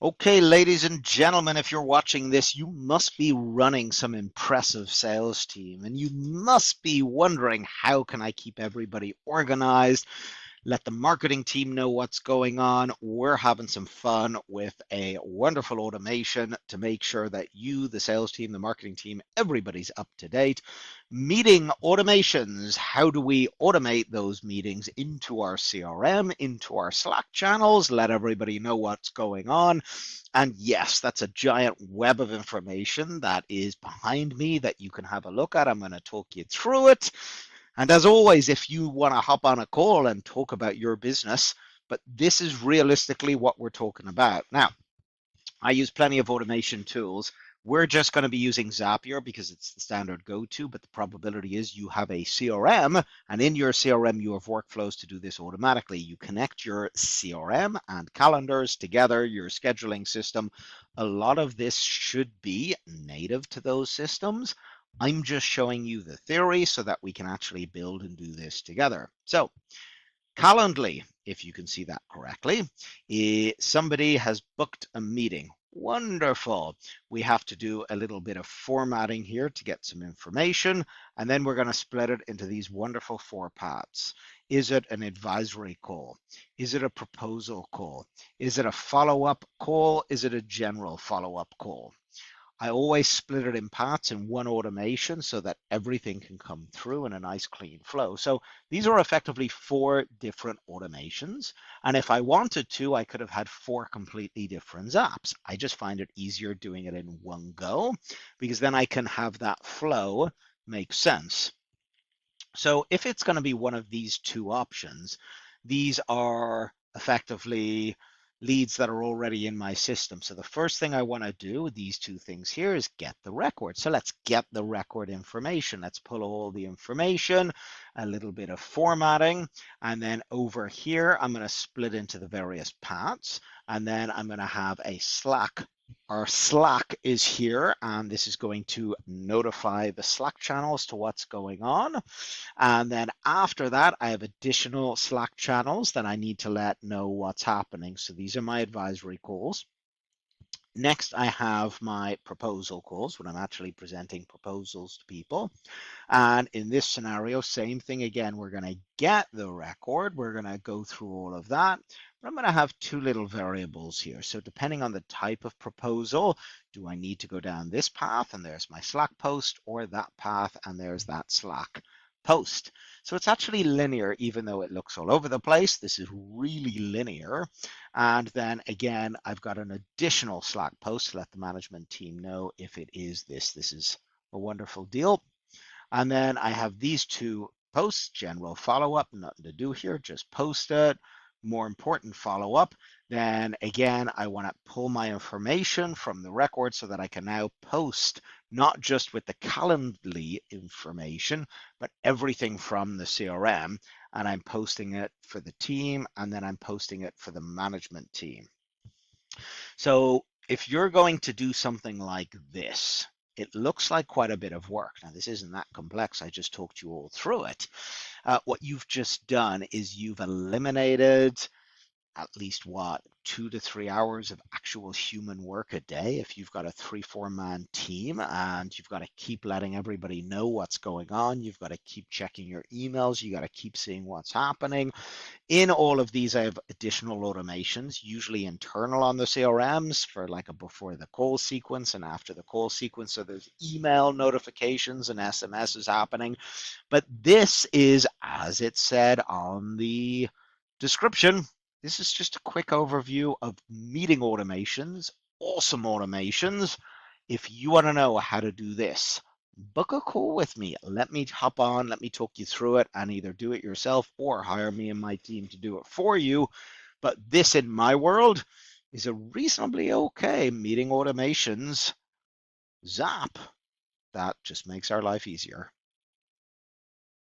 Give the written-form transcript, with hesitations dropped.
Okay, ladies and gentlemen, if you're watching this, you must be running some impressive sales team and you must be wondering, how can I keep everybody organized? Let the marketing team know what's going on. We're having some fun with a wonderful automation to make sure that you, the sales team, the marketing team, everybody's up to date. Meeting automations. How do we automate those meetings into our CRM, into our Slack channels, let everybody know what's going on? And yes, that's a giant web of information that is behind me that you can have a look at. I'm going to talk you through it. And as always, if you want to hop on a call and talk about your business, but this is realistically what we're talking about. Now, I use plenty of automation tools. We're just going to be using Zapier because it's the standard go-to, but the probability is you have a CRM, and in your CRM, you have workflows to do this automatically. You connect your CRM and calendars together, your scheduling system. A lot of this should be native to those systems. I'm just showing you the theory so that we can actually build and do this together. So Calendly, if you can see that correctly, somebody has booked a meeting. Wonderful. We have to do a little bit of formatting here to get some information, and then we're going to split it into these wonderful 4 parts. Is it an advisory call? Is it a proposal call? Is it a follow-up call? Is it a general follow-up call? I always split it in parts in one automation so that everything can come through in a nice clean flow. So these are effectively 4 different automations. And if I wanted to, I could have had 4 completely different apps. I just find it easier doing it in one go because then I can have that flow make sense. So if it's going to be one of these 2 options, these are effectively leads that are already in my system. So the first thing I want to do with these 2 things here is get the record. So let's get the record information. Let's pull all the information, a little bit of formatting, and then over here, I'm going to split into the various parts, and then I'm going to have a Slack. Our Slack is here, and this is going to notify the Slack channel as to what's going on. And then after that, I have additional Slack channels that I need to let know what's happening. So these are my advisory calls. Next, I have my proposal calls when I'm actually presenting proposals to people. And in this scenario, same thing again, we're going to get the record. We're going to go through all of that. But I'm going to have 2 little variables here. So depending on the type of proposal, do I need to go down this path? And there's my Slack post, or that path, and there's that Slack post. So it's actually linear, even though it looks all over the place. This is really linear. And then again, I've got an additional Slack post to let the management team know if it is this. This is a wonderful deal. And then I have these 2 posts, general follow-up, nothing to do here, just post it. More important follow-up. Then again, I want to pull my information from the record so that I can now post not just with the Calendly information, but everything from the CRM. And I'm posting it for the team, and then I'm posting it for the management team. So if you're going to do something like this, it looks like quite a bit of work. Now, this isn't that complex. I just talked you all through it. What you've just done is you've eliminated at least 2 to 3 hours of actual human work a day if you've got a 3-4 man team and you've got to keep letting everybody know what's going on. You've got to keep checking your emails. You got to keep seeing what's happening. In all of these, I have additional automations, usually internal on the CRMs for like a before the call sequence and after the call sequence. So there's email notifications and SMSs happening. But this is, as it said on the description, this is just a quick overview of meeting automations, awesome automations. If you want to know how to do this, book a call with me. Let me hop on, let me talk you through it, and either do it yourself or hire me and my team to do it for you. But this, in my world, is a reasonably okay meeting automations Zap that just makes our life easier.